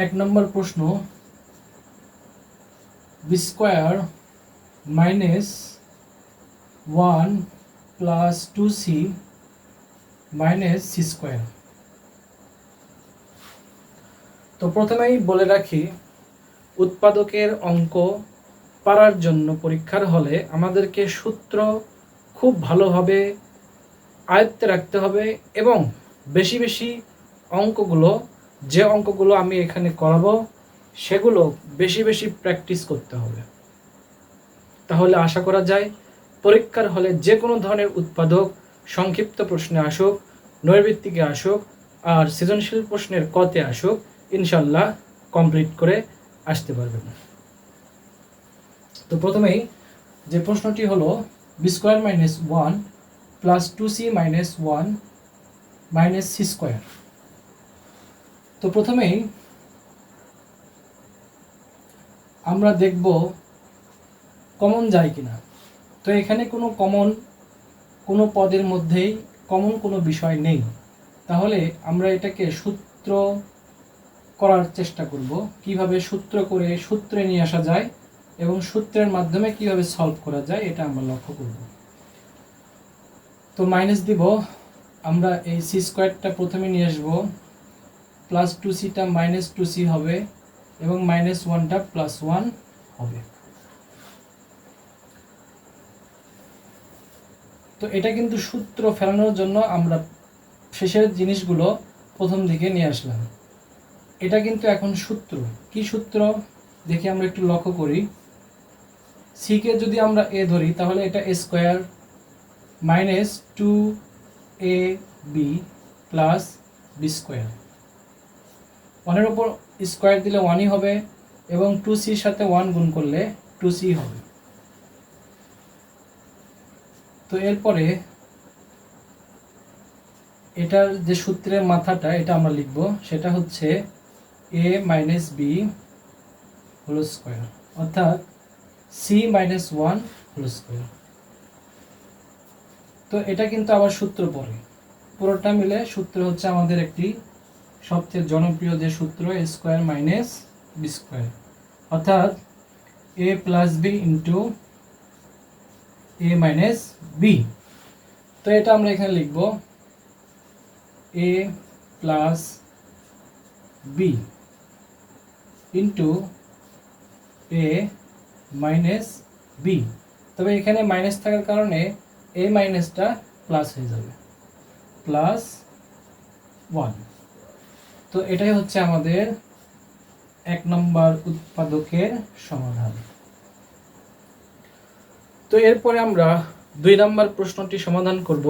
এক নম্বর প্রশ্ন, B square minus 1 plus 2c minus C square. তো প্রথমেই বলে রাখি, উৎপাদকের অঙ্ক পারার জন্য পরীক্ষার হলে আমাদেরকে সূত্র খুব ভালোভাবে আয়ত্তে রাখতে হবে এবং বেশি বেশি যে অঙ্কগুলো আমি এখানে করাবো সেগুলো বেশি বেশি প্র্যাকটিস করতে হবে। তাহলে আশা করা যায় পরীক্ষার হলে যে কোনো ধরনের উৎপাদক সংক্ষিপ্ত প্রশ্নে আসুক, নৈর্বৃত্তিকে আসুক আর সৃজনশীল প্রশ্নের কতে আসুক, ইনশাল্লাহ কমপ্লিট করে আসতে পারবেন। তো প্রথমেই যে প্রশ্নটি হলো B square minus 1 plus 2c minus 1 minus C square. তো প্রথমেই আমরা দেখব কমন যায় কিনা। তো এখানে কোনো পদের মধ্যেই কমন কোনো বিষয় নেই, তাহলে আমরা এটাকে সূত্র করার চেষ্টা করব, কিভাবে সূত্রে নিয়ে আসা যায় এবং সূত্রের মাধ্যমে কিভাবে সলভ করা যায় এটা আমরা লক্ষ্য করব। তো মাইনাস দিব, আমরা এই সি স্কোয়ারটা প্রথমে নিয়ে আসবো, প্লাস 2cটা মাইনাস 2c হবে এবং মাইনাস 1টা প্লাস 1 হবে। তো এটা কিন্তু সূত্র ফেলানোর জন্য আমরা শেষের জিনিসগুলো প্রথম দিকে নিয়ে আসলাম। এটা কিন্তু এখন সূত্র। কি সূত্র দেখি আমরা একটু লক্ষ্য করি। সি কে যদি আমরা এ ধরি তাহলে এটা a square minus 2ab plus B square. 1-এর উপর স্কোয়ার দিলে 1ই হবে এবং 2cর সাথে 1 গুণ করলে 2c হবে। তো এরপরে এটার যে সূত্রের মাথাটা এটা আমরা লিখব, সেটা হচ্ছে a minus B whole square, অর্থাৎ c মাইনাস 1 হোল স্কোয়ার। তো এটা কিন্তু আবার সূত্র পড়ে, পুরোটা মিলে সূত্র হচ্ছে আমাদের একটি সবচেয়ে জনপ্রিয় যে সূত্র এ স্কোয়ার মাইনাস বি স্কোয়ার, অর্থাৎ এ প্লাস বি ইন্টু এ মাইনাস বি। তো এটা আমরা এখানে লিখব এ প্লাস বি ইন্টু এ মাইনাস বি। তবে এখানে মাইনাস থাকার কারণে এ মাইনাসটা প্লাস হয়ে যাবে, প্লাস 1। তো এটাই হচ্ছে আমাদের 1 নম্বর উৎপাদকের সমাধান। তো এরপরে আমরা 2 নম্বর প্রশ্নটি সমাধান করব।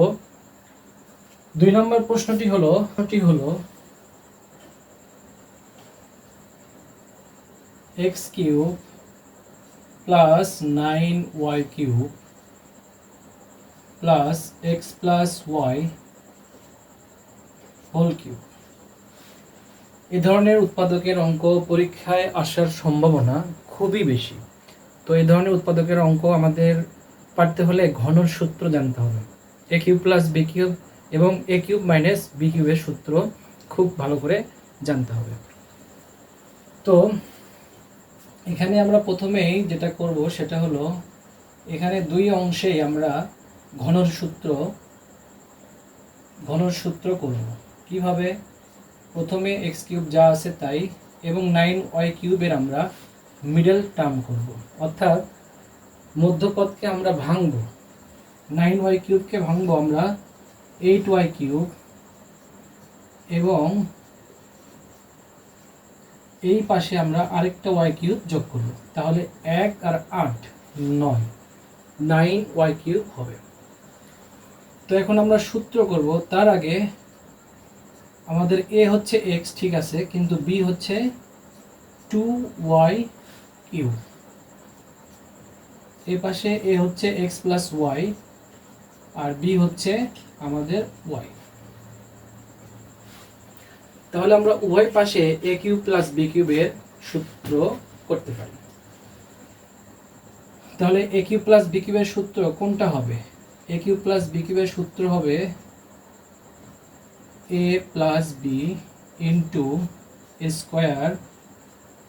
2 নম্বর প্রশ্নটি হলো x cube plus 9y cube plus x plus y whole cube. এই ধরনের উৎপাদকের অঙ্ক পরীক্ষায় আসার সম্ভাবনা খুবই বেশি। তো এই ধরনের উৎপাদকের অঙ্ক আমাদের পারতে হলে ঘনর সূত্র জানতে হবে। এ কিউব প্লাস বি কিউব এবং এ কিউব মাইনাস বি কিউবের সূত্র খুব ভালো করে জানতে হবে। তো এখানে আমরা প্রথমেই যেটা করব সেটা হলো, এখানে 2 অংশেই আমরা ঘনর সূত্র করব। কিভাবে? প্রথমে এক্স কিউব যা আছে তাই এবং 9y কিউবের আমরা মিডল টার্ম করব, অর্থাৎ মধ্যপদকে আমরা ভাঙব। 9y কিউবকে ভাঙব আমরা 8y কিউব এবং এই পাশে আমরা আরেকটা y কিউব যোগ করব, তাহলে 1 আর 8 9, 9y কিউব হবে। তো এখন আমরা সূত্র করব। তার আগে আমাদের a হচ্ছে x, ঠিক আছে, কিন্তু b হচ্ছে 2y কিউব। এই পাশে a হচ্ছে x প্লাস y আর b হচ্ছে আমাদের y। তাহলে আমরা উভয় পাশে a কিউব প্লাস b কিউবের সূত্র করতে পারি। তাহলে a কিউব প্লাস b কিউবের সূত্র কোনটা হবে? a কিউব প্লাস b কিউবের সূত্র হবে a plus b into a square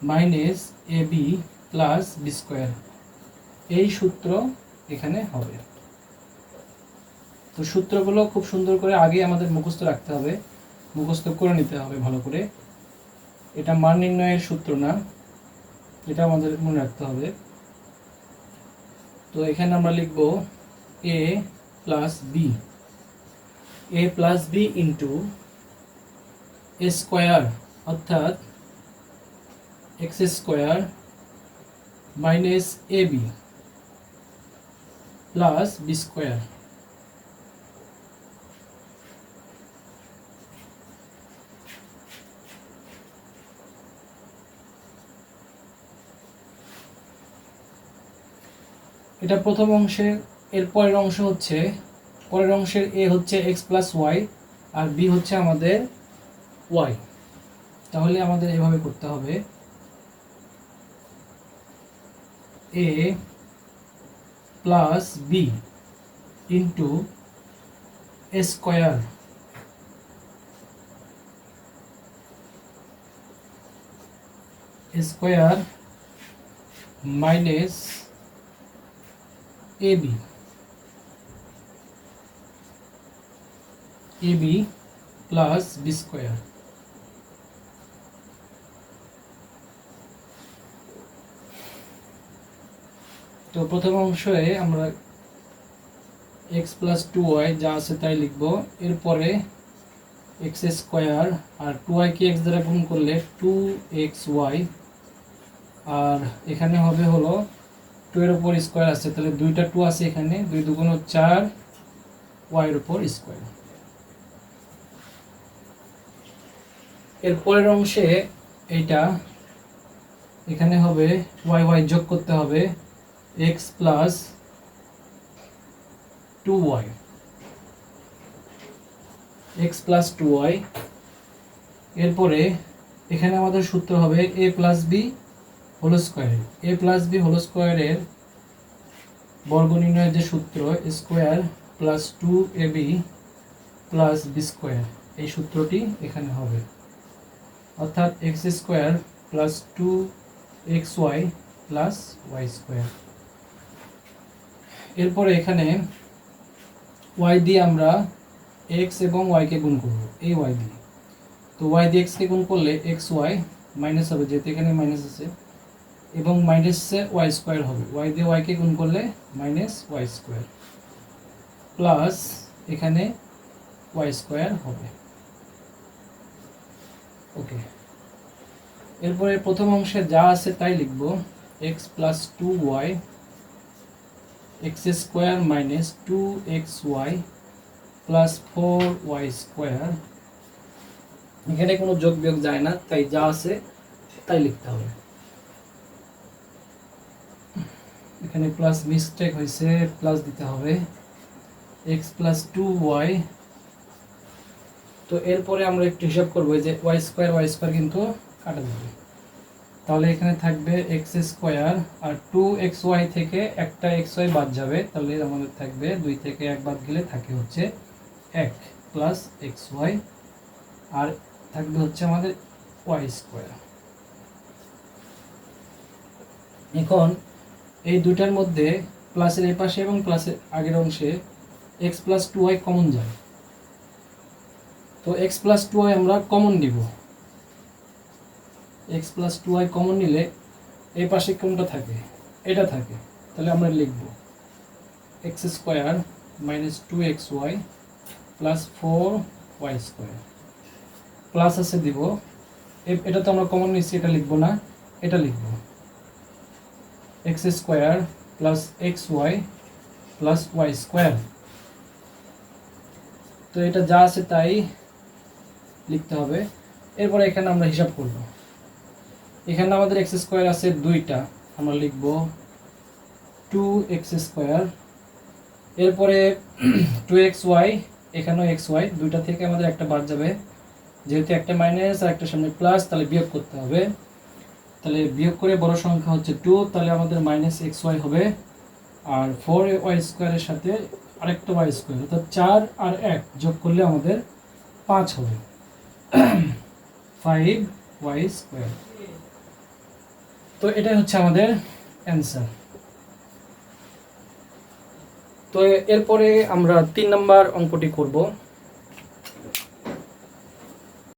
minus A B plus B square, এই সূত্র এখানে হবে। তো সূত্রগুলো খুব সুন্দর করে আগে আমাদের মুখস্থ রাখতে হবে, মুখস্থ করে নিতে হবে ভালো করে। এটা মান নির্ণয়ের সূত্র না, এটা আমাদের মনে রাখতে হবে। তো এখানে আমরা লিখব এ প্লাস বি, এ প্লাস বি ইন্টু এ স্কোয়ার অর্থাৎ X square minus A B plus B square. এটা প্রথম অংশের। এর পরের অংশ হচ্ছে, পরের অংশের এ হচ্ছে এক্স প্লাস ওয়াই আর বি হচ্ছে আমাদের ওয়াই। তাহলে আমাদের এভাবে করতে হবে, A plus B into A square square minus A B plus B square. তো প্রথম অংশে আমরা এক্স প্লাস টু ওয়াই যা আছে তাই লিখব, এরপরে এক্স স্কোয়ার আর টু ওয়াইকে এক্স দ্বারা গুণ করলে টু এক্স ওয়াই, আর এখানে হবে হলো টু এর উপর স্কোয়ার আছে, তাহলে দুইটা টু আছে এখানে, দুই দুগুণ 4 ওয়াইয়ের উপর স্কোয়ার। এর পরের অংশে এইটা এখানে হবে ওয়াই ওয়াই যোগ করতে হবে, X plus two Y, X plus two Y. এরপরে এখানে আমাদের সূত্র হবে A plus B whole square, A plus B whole স্কোয়ারের বর্গ নির্ণয়ের যে সূত্র square plus two A B plus B square, এই সূত্রটি এখানে হবে, অর্থাৎ X square plus two X Y plus Y square. এরপরে এখানে ওয়াই দিয়ে আমরা এক্স এবং ওয়াইকে গুণ করব, এই ওয়াই দিয়ে। তো ওয়াই দিয়ে এক্সকে গুণ করলে এক্স ওয়াই মাইনাস হবে, যেহেতু এখানে মাইনাস আছে, এবং মাইনাসে ওয়াই স্কোয়ার হবে, ওয়াই দিয়ে ওয়াইকে গুণ করলে মাইনাস ওয়াই স্কোয়ার প্লাস এখানে ওয়াই স্কোয়ার হবে। ওকে, এরপরে প্রথম অংশে যা আছে তাই লিখব, X plus two Y X square minus two X Y plus four Y square. এখানে কোনো যোগ বিয়োগ যায় না, তাই যা আছে তাই লিখতে হবে। এখানে প্লাস মিস্টেক হয়েছে, প্লাস দিতে হবে, এক্স প্লাস টু ওয়াই। তো এরপরে আমরা একটু হিসাব করবো যে ওয়াই স্কোয়ার কিন্তু কাটা যাবে, তাহলে এখানে থাকবে এক্স স্কোয়ার আর টু এক্স ওয়াই থেকে একটা এক্স ওয়াই বাদ যাবে, তাহলে আমাদের থাকবে 2 থেকে 1 বাদ গেলে থাকে হচ্ছে 1 প্লাস এক্স ওয়াই, আর থাকবে হচ্ছে আমাদের ওয়াই স্কোয়ার। এখন এই দুটার মধ্যে প্লাসের এই পাশে এবং প্লাসের আগের অংশে X plus two Y common যায়, তো এক্স প্লাস টু ওয়াই আমরা কমন নিব, X plus two Y common নিলে এই পাশে কোনটা থাকে, এটা থাকে, তাহলে আমরা লিখব X square minus two X Y plus four Y square, plus আছে দিব, এটা তো আমরা কমন নিচ্ছি, এটা লিখবো না, এটা লিখব X square plus X Y plus Y square. তো এটা যা আছে তাই লিখতে হবে। এরপরে এখানে আমরা হিসাব করব, এখানে আমাদের এক্স স্কোয়ার আছে দুইটা, আমরা লিখব টু এক্স স্কোয়ার, এরপরে টু এক্স ওয়াই, এখানেও এক্স ওয়াই, দুইটা থেকে আমাদের একটা বাদ যাবে, যেহেতু একটা মাইনাস আর একটা সামনে প্লাস, তাহলে বিয়োগ করতে হবে, তাহলে বিয়োগ করে বড় সংখ্যা হচ্ছে 2, তাহলে আমাদের মাইনাস এক্স ওয়াই হবে, আর 4 ওয়াই স্কোয়ারের সাথে আরেকটা ওয়াই স্কোয়ার, অর্থাৎ 4 আর 1 যোগ করলে আমাদের 5 হবে, 5 ওয়াই স্কোয়ার। তো এটাই হচ্ছে আমাদের অ্যান্সার। তো এরপরে আমরা 3 নম্বর অঙ্কটি করব।